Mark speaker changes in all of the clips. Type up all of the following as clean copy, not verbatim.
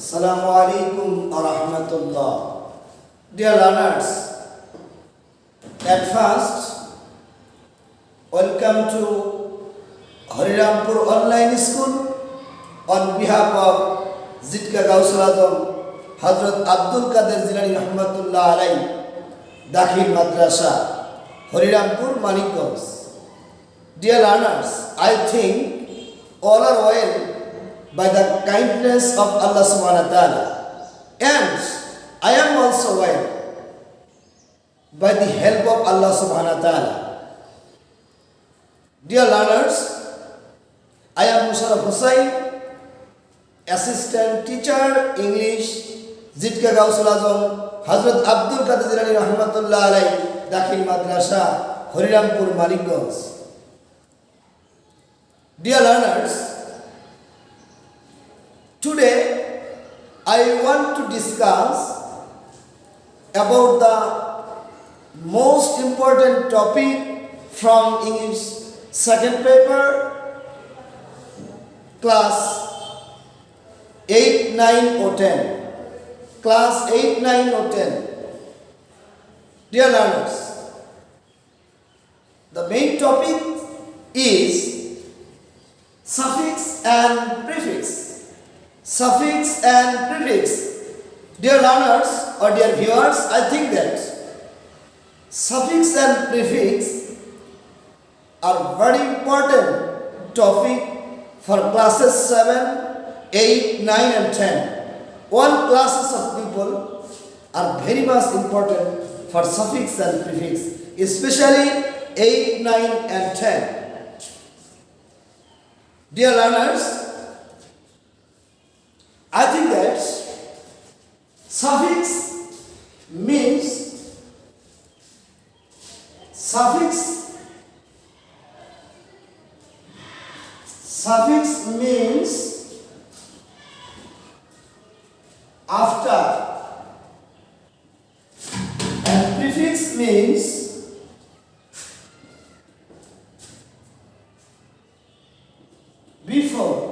Speaker 1: Assalamu alaikum wa rahmatullah. Dear learners, at first, welcome to Harirampur Online School on behalf of Zitka Gausul Azam, Hazrat Abdul Qadir Jilani Rahmatullah Alayhi, Dakhil Madrasa, Harirampur Manikganj. Dear learners, I think all are well by the kindness of Allah subhanahu wa ta'ala, and I am also well by the help of Allah subhanahu wa ta'ala. Dear learners, I am Musharraf Hussain, assistant teacher English, Zitka Gausul Azam, Hazrat Abdul Qadir Jilani Rahmatullah Alayhi, Dakhil Madrasa, Harirampur Manikganj. Dear learners, today I want to discuss about the most important topic from English second paper, class 8, 9 or 10. Class 8, 9 or 10. Dear learners, the main topic is suffix and prefix. Suffix and prefix. Dear learners or dear viewers, I think that suffix and prefix are very important topic for classes 7, 8, 9 and 10. All classes of people are very much important for suffix and prefix, especially 8, 9 and 10. Dear learners, I think that suffix means after, and prefix means before.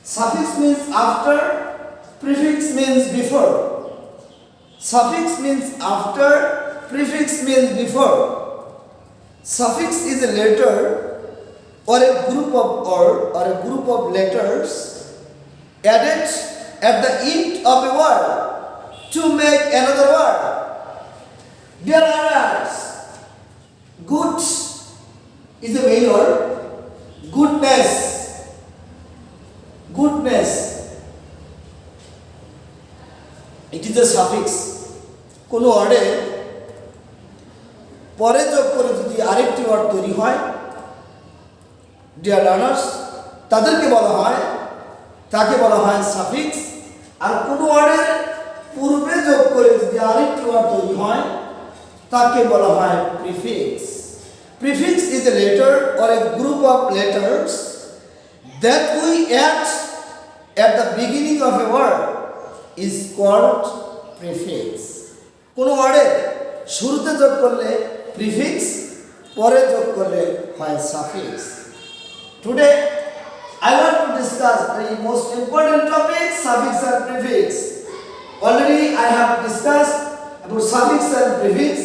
Speaker 1: Suffix means after, prefix means before. Suffix means after, prefix means before. Suffix is a letter or a group of word or a group of letters added at the end of a word to make another word. Dear learners, good is a main word. Goodness. It is a suffix. কোনো ওয়ার্ডে পরে যোগ করে যদি আরেকটি word তৈরি হয়, dear learners, তাকে বলা হয় সাফিক্স। আর কোনো ওয়ার্ডের পূর্বে যোগ করে যদি আরেকটি ওয়ার্ড তৈরি হয়, তাকে বলা হয় prefix. Prefix is a letter or a group of letters that we add at the beginning of a word is called prefix. কোনো ওয়ার্ডের শুরুতে যোগ করলে প্রিফিক্স, পরে যোগ করলে হয় suffix. Today I want to discuss the most important topic, suffix and prefix. Already I have discussed about suffix and prefix.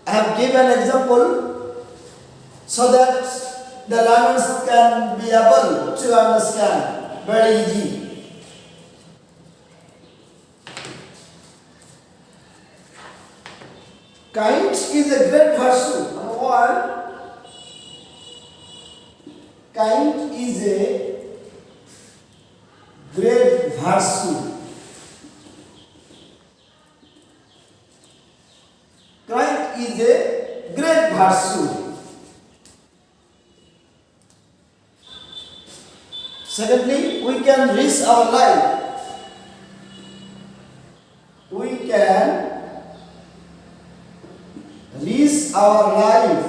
Speaker 1: I have given an example so that the learners can be able to understand very easy. Kind is a great virtue. Number one, kind is a great virtue. Kind is a great virtue. Secondly, we can risk our life. We can risk our life.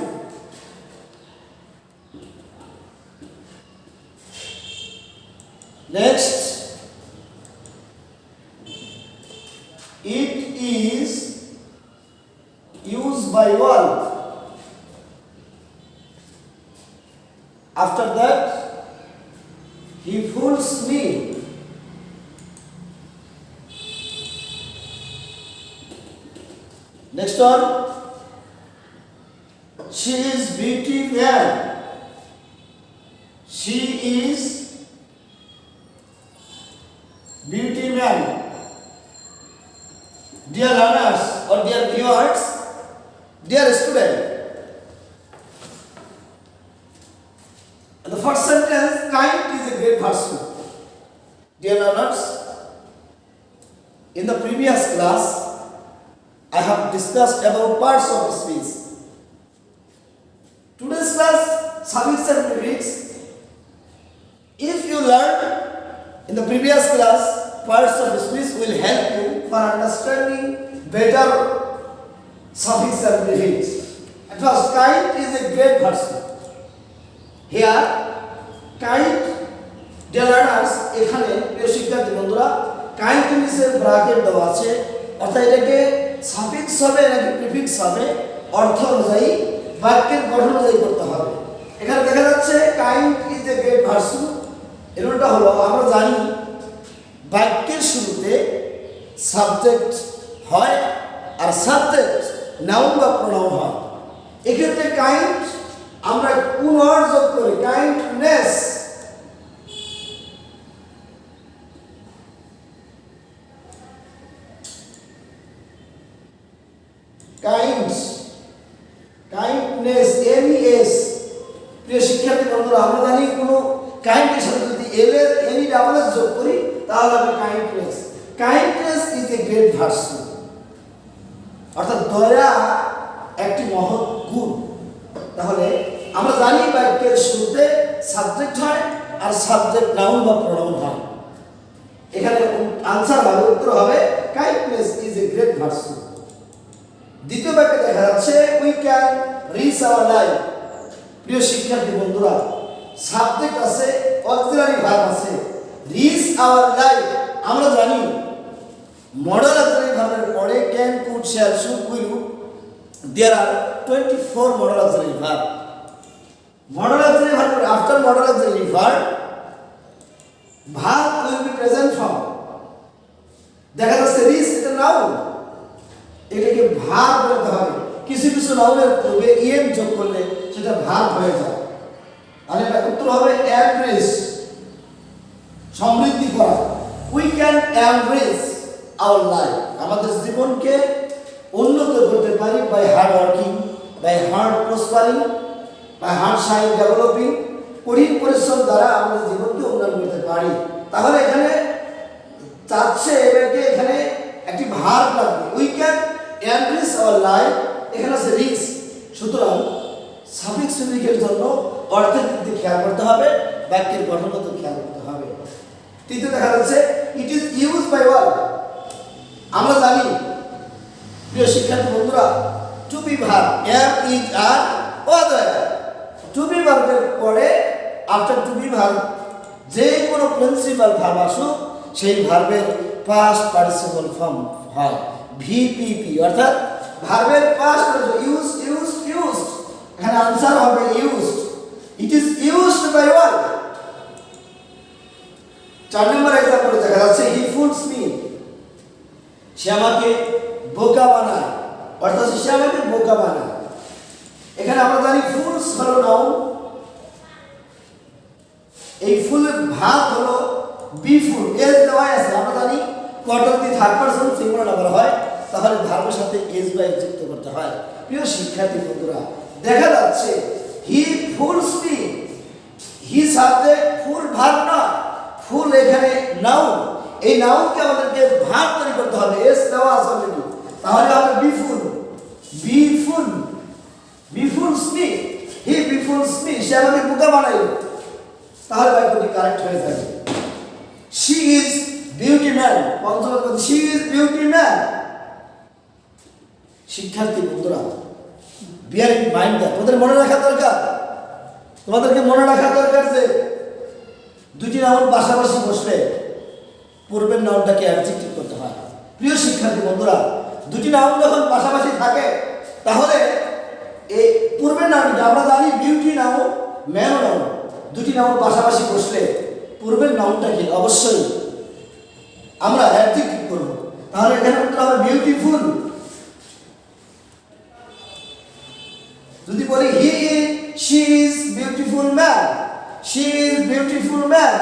Speaker 1: Next, it is used by all. After that, He fools me. Next one. She is beauty man. She is beauty man. Dear learners or dear viewers, dear student, the first sentence, kind is a great virtue. Dear learners, in the previous class, I have discussed about parts of speech. Today's class, suffix and prefix. If you learn in the previous class, parts of speech will help you for understanding better suffix and prefix. At first, kind is a great virtue. Here, kind, dear learners, এখানে প্রিয় শিক্ষার্থী বন্ধুরা, kind নিচে bracket দেওয়া আছে, অর্থাৎ এটাকে suffix হবে নাকি প্রিফিক্স হবে অর্থ অনুযায়ী বাক্যের গঠন অনুযায়ী করতে হবে। এখানে দেখা যাচ্ছে kind is a great virtue, এর উল্টা হলো আমরা জানি বাক্যের শুরুতে সাবজেক্ট হয় আর সাবজেক্ট নাউন বা প্রোনাউন হয়। এক্ষেত্রে কাইন্ড আমরা কোন ওয়ার্ড যোগ করি, কাইন্ডনেস, কাইন্ডনেস, এমইএস। প্রিয় শিক্ষার্থী বন্ধুরা, আমরা জানি কোনো কাইন্ডের সাথে যদি এল এর এনি ডাবল এস যোগ করি তাহলে হবে kindness. Kindness is a great virtue, অর্থাৎ দয়া একটি মহৎ গুণ। তাহলে আমরা জানি বাক্যের শুরুতে সাবজেক্ট হয় আর সাবজেক্ট নাউন বা প্রোনাউন হয়। এখানে আনসার হবে, উত্তর হবে kindness is a great virtue. দ্বিতীয় বাক্যে দেখা যাচ্ছে we can reach our life. প্রিয় শিক্ষার্থী বন্ধুরা, সাবজেক্ট আছে, অক্সিলারি ভার্ব আছে, রিচ আওয়ার লাইফ। আমরা জানি মডেল অক্সিলারি ভার্বের পরে can, could, shall, should, will, there are 24 modal auxiliary verb. Modal auxiliary ভার্বের after modal auxiliary verb will be present form. দেখা যাচ্ছে রিচ এটা নাউন, এটাকে ভার্ব বলতে হবে। কিছু কিছু নাউনের পূর্বে ইএম যোগ করলে সেটা ভার্ব হয়ে যায়। আর এটা উত্তর হবে এনরিচ, সমৃদ্ধি করা। We can enrich our life. আমাদের জীবনকে উন্নত করতে পারি by hard working, by hard prospering, by hard side developing. কঠিন পরিশ্রম দ্বারা আমাদের জীবনকে উন্নয়ন করতে পারি। তাহলে এখানে চাচ্ছে এটাকে এখানে একটি ভার্ব লাগবে। We can enrich our life, এখানে আছে রিচ। সুতরাং সাফিক্স প্রিফিক্সের জন্য অর্থের দিক দিয়ে খেয়াল করতে হবে, বাক্যের গঠনগত খেয়াল করতে হবে। তৃতীয় দেখা যাচ্ছে it is use by all. আমরা জানি প্রিয় শিক্ষার্থী বন্ধুরা, to be verb am is are other. টু বি ভার্বের পরে আফটার টু বি ভার্ব যে কোনো প্রিন্সিপাল ভার্ব আসুক সেই ভার্বের পাস্ট পার্টিসিপল ফর্ম হয় ভিপিপি, অর্থাৎ ভার্বের পাস্ট ইউজ ইউজ ইউজড। এখানে আনসার হবে used. It is used by all. 4 number এক্সাম্পলে দেখা যাচ্ছে হি ফুলস মি। সে আমাকে বোকা বানায়, অর্থাৎ সে আমাকে বোকা বানায়। এখানে আমরা জানি ফুলস হলো নাউন, এই ফুলের ভাগ হলো বি ফুল, এস দেওয়া আছে। আমরা জানি কটন দিয়ে থার্ড পারসন সিঙ্গুলার নাম্বার হয়, তাহলে ভার্বের সাথে এস বা এস যুক্ত করতে হয়। প্রিয় শিক্ষার্থী বন্ধুরা, দেখা যাচ্ছে he fools me, he subject, fool verb না, ফুল এখানে নাউন। এই নাউনকে আমাদেরকে ভার্ব তৈরি করতে হবে, এস দেওয়া আছে অলরেডি। তাহলে হবে be fool, be fool, be fools me, he be fools me, সে আমাকে বোকা বানায়। তাহলে বাক্যটি কারেক্ট হয়ে যাবে। শি ইজ বিউটি ম্যান, পঞ্চম পদ, শি ইজ বিউটি ম্যান। শিক্ষার্থী বন্ধুরা, বিয়ার ইন মাইন্ড দ্যাট, তোমাদের মনে রাখা দরকার, তোমাদেরকে মনে রাখা দরকার যে দুটি নাউন পাশাপাশি বসলে পূর্বের নাউনটাকে অ্যাডজেক্টিভ করতে হয়। প্রিয় শিক্ষার্থী বন্ধুরা, দুটি নাউন যখন পাশাপাশি থাকে তাহলে এই পূর্বের নাউনটা আমরা জানি বিউটি নাউন, ম্যান নাউন, দুটি নাউন পাশাপাশি বসলে পূর্বের নাউনটাকে অবশ্যই আমরা অ্যাডজেক্টিভ করব। তাহলে এখানে উত্তর হবে বিউটিফুল। যদি বলি she is beautiful man, she is beautiful man,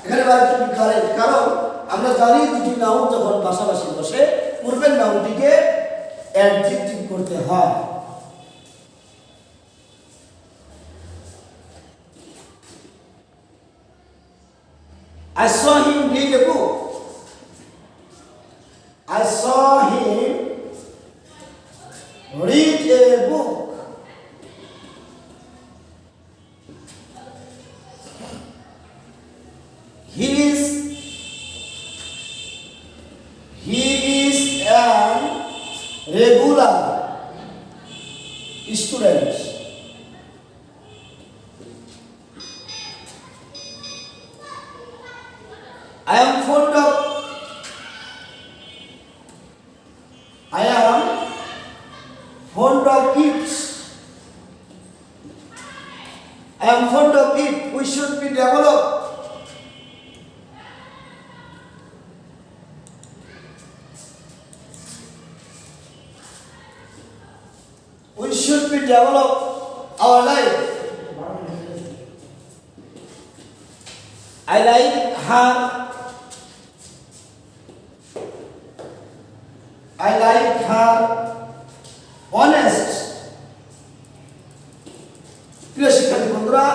Speaker 1: এখানে বাক্যটি কারেক্ট, কারণ আমরা জানি দুটি নাউন যখন পাশাপাশি বসে পূর্বের নাউনটিকে অ্যাডজেক্টিভ করতে হয়। I saw him read a book. I saw him read a book. He is an regular student. I am fond of it. I am fond of it. We should be developed. We should be develop our life. I like her. I like her honest. প্রিয় শিক্ষার্থী বন্ধুরা,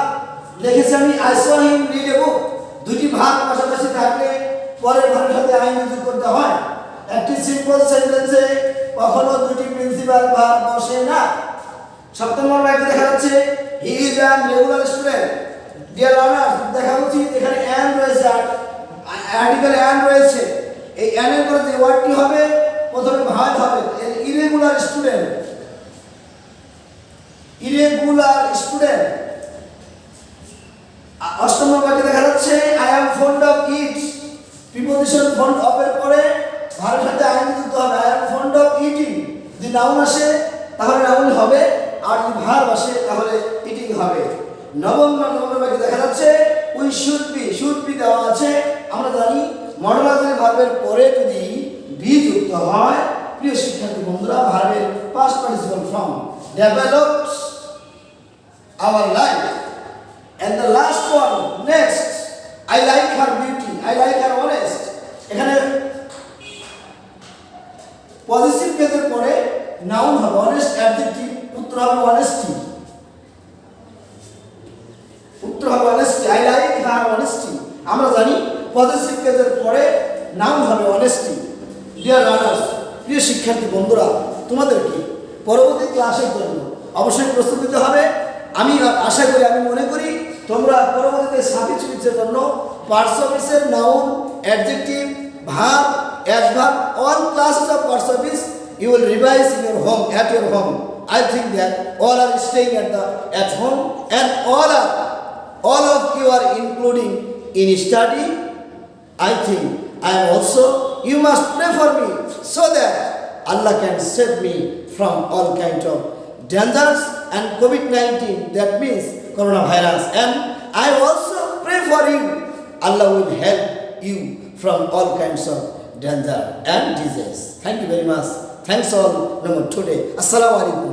Speaker 1: দেখেছি আমি I saw him read a book। দুটি ভাগ পাশাপাশি থাকলে পরের ভাগের সাথে আইন যোগ করতে হয়। একটি সিম্পল সেন্টেন্সে কখনো দুটি প্রিন্সিপাল ভাগ বসে না। 7 নম্বর বাক্যে দেখা যাচ্ছে he is an regular student. Dear learners, দেখা উচিত এখানে অ্যান রয়েছে, আর্টিকেল অ্যান রয়েছে। এই অ্যান এর পরে যে ওয়ার্ডটি হবে প্রথমে ভাগ হবে ইরেগুলার স্টুডেন্ট। Irregular student. 8 নম্বর বাক্যে দেখা যাচ্ছে I am fond of it. Preposition fond of এর পরে ভার্বের সাথে আইন যুক্ত হবে। I am fond of eating. যদি নাউন আসে তাহলে নাউন হবে, আর যদি ভার্ব আসে তাহলে ইটিং হবে। 9 নম্বর বাক্যে দেখা যাচ্ছে উই শুড বি দেওয়া আছে। আমরা জানি মডেল অক্সিলারি ভার্বের পরে যদি বি যুক্ত হয়, প্রিয় শিক্ষার্থী বন্ধুরা, ভার্বের past participle form develops our life. And the last one next, I like her beauty, I like her honest. এখানে পজিটিভ কেসের পরে নাউন হবে অনেস্ট অ্যাডজেক্টিভ, উত্তর হবে অনেস্টি। উত্তর হবে honesty. I like her honesty. আমরা জানি পজিটিভ কেসের পরে নাউন হবে অনেস্টি। ডিয়ার লার্নার্স, প্রিয় শিক্ষার্থী বন্ধুরা, তোমাদেরকে পরবর্তী ক্লাসের জন্য অবশ্যই প্রস্তুত নিতে হবে। আমি আশা করি, আমি মনে করি তোমরা পরবর্তীতে সাফিক্স সুফিক্সের জন্য পার্টস অফ স্পিচের noun, adjective, verb, adverb, all classes of parts of speech you will revise in your home, at your home. I think that all are staying at home, and all of you are including in study. I think I am also, you must pray for me so that Allah can save me from all kinds of dangers and COVID-19, that means coronavirus, and I also pray for you. Allah will help you from all kinds of danger and disease. Thank you very much. Thanks all today. Assalamu alaikum.